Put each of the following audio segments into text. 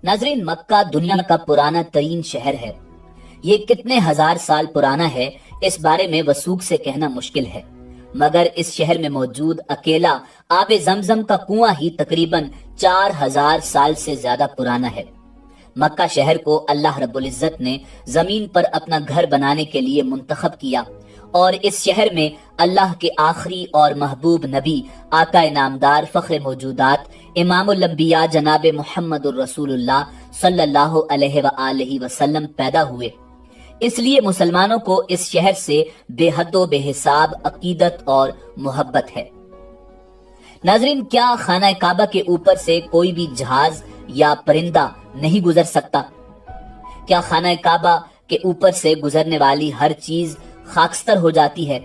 नाजरीन, मक्का दुनिया का पुराना तरीन शहर है। ये कितने हजार साल पुराना है, इस बारे में वसूख से कहना मुश्किल है, मगर इस शहर में मौजूद अकेला आबे जमजम का कुआं ही तकरीबन 4000 साल से ज्यादा पुराना है। मक्का शहर को अल्लाह रब्बुल इज्जत ने जमीन पर अपना घर बनाने के लिए मुंतखब किया और इस शहर में अल्लाह के आखिरी और महबूब नबी आका नामदार फख्र मौजूदात इमामुल अंबिया जनाब मुहम्मदुर रसूलुल्लाह सल्लल्लाहु अलैहि वसल्लम पैदा हुए। इसलिए मुसलमानों को इस शहर से बेहदो बेहिसाब अकीदत और मोहब्बत है। नाजरीन, क्या खाना काबा के ऊपर से कोई भी जहाज या परिंदा नहीं गुजर सकता? क्या खाना काबा के ऊपर से गुजरने वाली हर चीज खाकस्तर हो जाती है?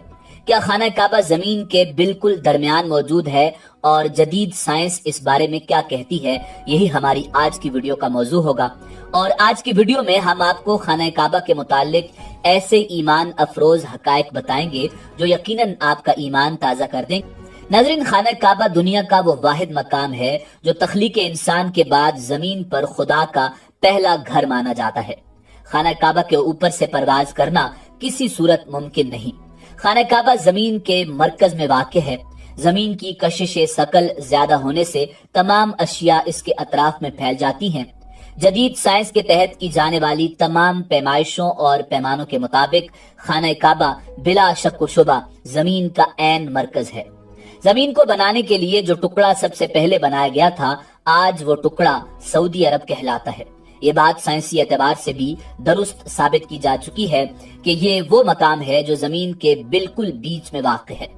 क्या खाना काबा जमीन के बिल्कुल दरमियान मौजूद है और जदीद साइंस इस बारे में क्या कहती है? यही हमारी आज की वीडियो का मौजू होगा। और आज की वीडियो में हम आपको खाना काबा के मुतालिक ऐसे ईमान अफरोज हकायक बताएंगे जो यकीनन आपका ईमान ताजा कर देंगे। नाज़रीन, खाना काबा दुनिया का वो वाहिद मकाम है जो तख्लीक इंसान के बाद जमीन पर खुदा का पहला घर माना जाता है। खाना काबा के ऊपर से परवाज करना किसी सूरत मुमकिन नहीं। खाना काबा जमीन के मरकज में वाक़ है। जमीन की कशिश सकल ज्यादा होने से तमाम अशिया इसके अतराफ में फैल जाती हैं। जदीद साइंस के तहत की जाने वाली तमाम पैमाइशों और पैमानों के मुताबिक खाना काबा बिला शक व शुबा जमीन का ऐन मरकज है। जमीन को बनाने के लिए जो टुकड़ा सबसे पहले बनाया गया था, आज वो टुकड़ा सऊदी अरब कहलाता है। ये बात साइंसी एतबार से भी दुरुस्त साबित की जा चुकी है कि ये वो मकाम है जो जमीन के बिल्कुल बीच में वाक़ है।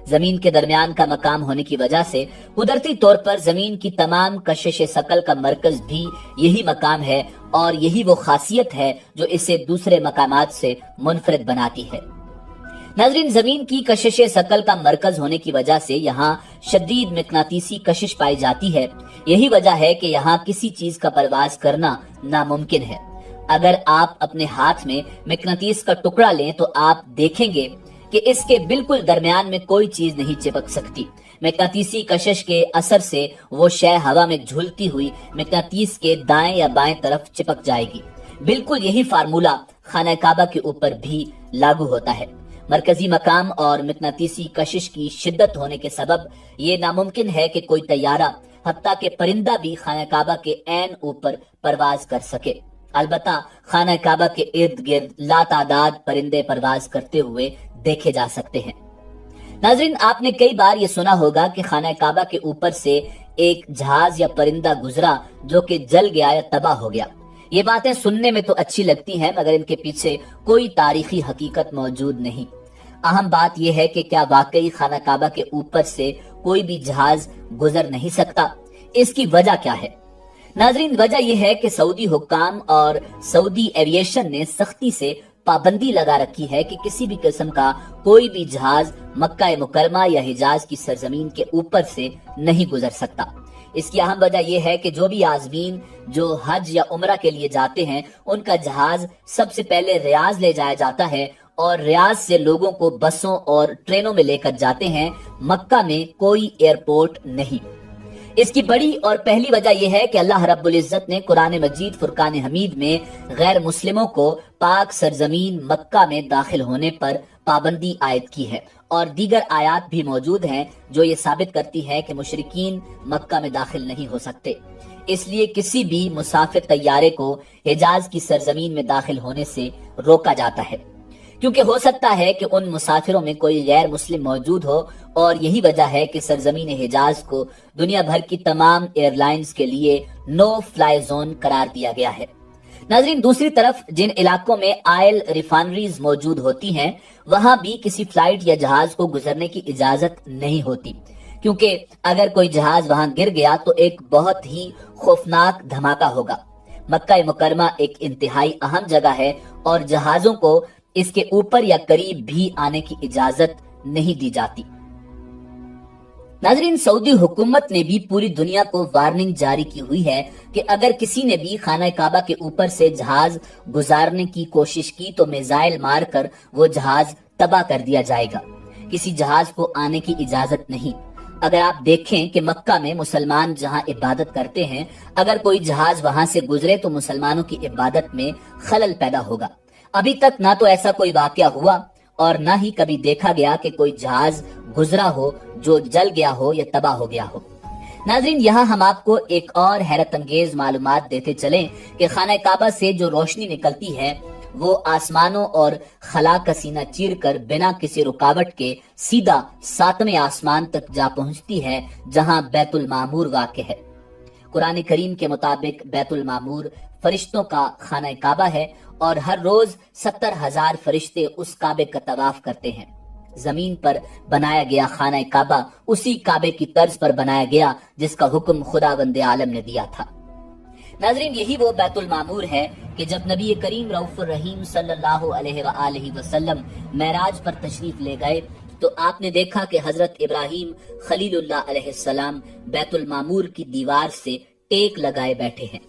जमीन के दरमियान का मकाम होने की वजह से कुदरती तौर पर जमीन की तमाम कशिश सकल का मरकज भी यही मकाम है और यही वो खासियत है जो इसे दूसरे मकामात से मुनफरिद बनाती है। नाज़रीन, जमीन की कशिश सकल का मरकज होने की वजह से यहाँ शदीद मिकनातीसी कशिश पाई जाती है। यही वजह है कि यहाँ किसी चीज का परवाज करना नामुमकिन है। अगर आप अपने हाथ में मिकनातीस का टुकड़ा लें तो आप देखेंगे कि इसके बिल्कुल दरमियान में कोई चीज नहीं चिपक सकती। मिकनातीसी कशिश के असर से वो शय हवा में झूलती हुई मिकनातीस के दाएं या बाएं तरफ चिपक जाएगी। बिल्कुल यही फार्मूला खाना काबा के ऊपर भी लागू होता है। मरकजी मकाम और मिकनातीसी कशिश की शिद्दत होने के सबब ये नामुमकिन है कि कोई तैयारा हत्ता के परिंदा भी खाना काबा के ऐन ऊपर परवाज कर सके। अलबत्ता खाना काबा के इर्द गिर्द लातादाद परिंदे परवाज करते हुए देखे जा सकते हैं। नाज़रीन, आपने कई बार ये सुना होगा कि खाना काबा के ऊपर से एक जहाज या परिंदा गुजरा जो कि जल गया या तबाह हो गया। ये बातें सुनने में तो अच्छी लगती हैं, मगर इनके पीछे कोई तारीखी हकीकत मौजूद नहीं। अहम बात यह है कि क्या वाकई खाना काबा के ऊपर से कोई भी जहाज गुजर नहीं सकता? इसकी वजह क्या है? नाज़रीन, वजह यह है कि सऊदी हुक्काम और सऊदी एविएशन ने सख्ती से पाबंदी लगा रखी है कि किसी भी किस्म का कोई भी जहाज मक्का मुकरमा या हिजाज की सरजमीन के ऊपर से नहीं गुजर सकता। इसकी अहम वजह यह है कि जो भी आज़मीन जो हज या उम्रा के लिए जाते हैं, उनका जहाज सबसे पहले रियाज ले जाया जाता है और रियाज से लोगों को बसों और ट्रेनों में लेकर जाते हैं। मक्का में कोई एयरपोर्ट नहीं। इसकी बड़ी और पहली वजह यह है कि अल्लाह रब्बुल इज्जत ने कुरान मजीद फुरकान हमीद में गैर मुस्लिमों को पाक सरजमीन मक्का में दाखिल होने पर पाबंदी आयद की है और दीगर आयात भी मौजूद हैं जो ये साबित करती है कि मुशरिकीन मक्का में दाखिल नहीं हो सकते। इसलिए किसी भी मुसाफिर तैयारे को हिजाज की सरजमीन में दाखिल होने से रोका जाता है, क्योंकि हो सकता है कि उन मुसाफिरों में कोई गैर मुस्लिम मौजूद हो और यही वजह है कि सरजमीन हिजाज को दुनिया भर की तमाम एयरलाइंस के लिए नो फ्लाई जोन करार दिया गया है। नाज़रीन, दूसरी तरफ जिन इलाकों में ऑयल रिफाइनरीज मौजूद होती हैं, वहां भी किसी फ्लाइट या जहाज को गुजरने की इजाजत नहीं होती, क्योंकि अगर कोई जहाज वहां गिर गया तो एक बहुत ही खौफनाक धमाका होगा। मक्का मुकरमा एक इंतहाई अहम जगह है और जहाजों को इसके ऊपर या करीब भी आने की इजाजत नहीं दी जाती। नाज़रीन, सऊदी हुकूमत ने भी पूरी दुनिया को वार्निंग जारी की हुई है कि अगर किसी ने भी खाना काबा के ऊपर से जहाज गुजारने की कोशिश की तो मिसाइल मारकर वो जहाज तबाह कर दिया जाएगा। किसी जहाज को आने की इजाजत नहीं। اگر آپ دیکھیں کہ مکہ میں مسلمان جہاں عبادت کرتے ہیں، اگر کوئی جہاز وہاں سے گزرے تو مسلمانوں کی عبادت میں خلل پیدا ہوگا۔ ابھی تک نہ تو ایسا کوئی واقعہ ہوا اور نہ ہی کبھی دیکھا گیا کہ کوئی جہاز گزرا ہو جو جل گیا ہو یا تباہ ہو گیا ہو۔ ناظرین، یہاں ہم آپ کو ایک اور حیرت انگیز معلومات دیتے چلیں کہ خانہ کعبہ سے جو روشنی نکلتی ہے وہ آسمانوں اور خلا کا سینہ چیر کر بنا کسی رکاوٹ کے سیدھا 7ویں آسمان تک جا پہنچتی ہے، جہاں بیت المعمور واقع ہے۔ قرآن کریم کے مطابق بیت المعمور فرشتوں کا خانہ کعبہ ہے اور ہر روز 70,000 فرشتے اس کعبے کا طواف کرتے ہیں۔ زمین پر بنایا گیا خانہ کعبہ اسی کعبے کی طرز پر بنایا گیا جس کا حکم خداوند عالم نے دیا تھا۔ ناظرین، یہی وہ بیت المعمور ہے کہ جب نبی کریم رؤوف الرحیم صلی اللہ علیہ وآلہ وسلم معراج پر تشریف لے گئے تو آپ نے دیکھا کہ حضرت ابراہیم خلیل اللہ علیہ السلام بیت المعمور کی دیوار سے ٹیک لگائے بیٹھے ہیں۔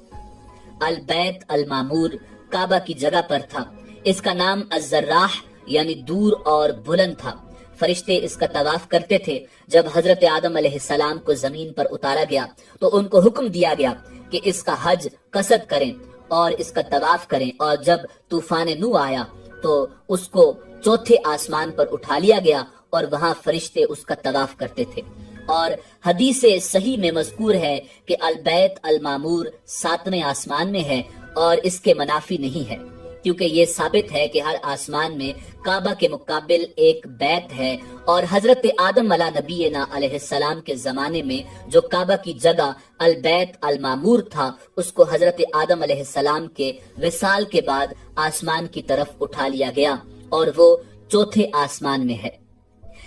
البیت المعمور کعبہ کی جگہ پر تھا۔ اس کا نام الزراح یعنی دور اور بلند تھا۔ فرشتے اس کا طواف کرتے تھے۔ جب حضرت آدم علیہ السلام کو زمین پر اتارا گیا تو ان کو حکم دیا گیا کہ اس کا حج قصد کریں اور اس کا طواف کریں، اور جب طوفان نوح آیا تو اس کو چوتھے آسمان پر اٹھا لیا گیا اور وہاں فرشتے اس کا طواف کرتے تھے۔ اور حدیث صحیح میں مذکور ہے کہ البیت المعمور 7ویں آسمان میں ہے اور اس کے منافی نہیں ہے، کیونکہ یہ ثابت ہے کہ ہر آسمان میں کعبہ کے مقابل ایک بیت ہے، اور حضرت آدم علیہ نبینا علیہ السلام کے زمانے میں جو کعبہ کی جگہ البیت المعمور تھا اس کو حضرت آدم علیہ السلام کے وصال کے بعد آسمان کی طرف اٹھا لیا گیا اور وہ چوتھے آسمان میں ہے۔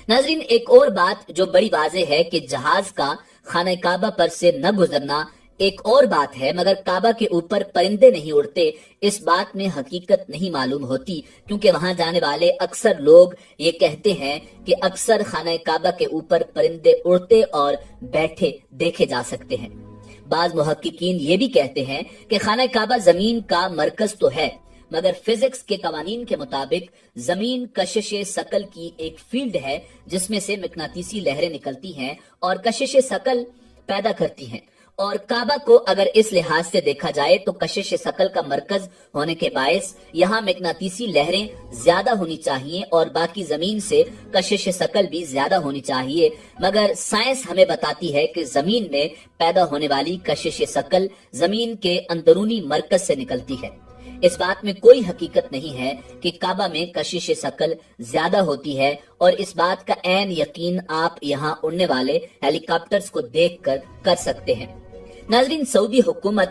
ناظرین، ایک اور بات جو بڑی واضح ہے کہ جہاز کا خانہ کعبہ پر سے نہ گزرنا ایک اور بات ہے، مگر کعبہ کے اوپر پرندے نہیں اڑتے، اس بات میں حقیقت نہیں معلوم ہوتی، کیونکہ وہاں جانے والے اکثر لوگ یہ کہتے ہیں کہ اکثر خانہ کعبہ کے اوپر پرندے اڑتے اور بیٹھے دیکھے جا سکتے ہیں۔ بعض محققین یہ بھی کہتے ہیں کہ خانہ کعبہ زمین کا مرکز تو ہے، مگر فزکس کے قوانین کے مطابق زمین کشش ثقل کی ایک فیلڈ ہے جس میں سے مقناطیسی لہریں نکلتی ہیں اور کشش ثقل پیدا کرتی ہیں، اور کعبہ کو اگر اس لحاظ سے دیکھا جائے تو کشش ثقل کا مرکز ہونے کے باعث یہاں مقناطیسی لہریں زیادہ ہونی چاہیے اور باقی زمین سے کشش ثقل بھی زیادہ ہونی چاہیے، مگر سائنس ہمیں بتاتی ہے کہ زمین میں پیدا ہونے والی کشش ثقل زمین کے اندرونی مرکز سے نکلتی ہے۔ اس بات میں کوئی حقیقت نہیں ہے کہ کعبہ میں کشش ثقل زیادہ ہوتی ہے، اور اس بات کا عین یقین آپ یہاں اڑنے والے ہیلی کاپٹرز کو دیکھ کر کر سکتے ہیں۔ ناظرین، سعودی حکومت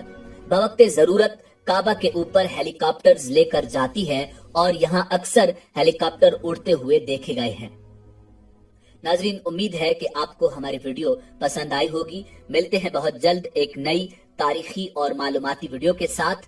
بوقت ضرورت کعبہ کے اوپر ہیلی کاپٹرز لے کر جاتی ہے اور یہاں اکثر ہیلی کاپٹر اڑتے ہوئے دیکھے گئے ہیں۔ ناظرین، امید ہے کہ آپ کو ہماری ویڈیو پسند آئی ہوگی۔ ملتے ہیں بہت جلد ایک نئی تاریخی اور معلوماتی ویڈیو کے ساتھ۔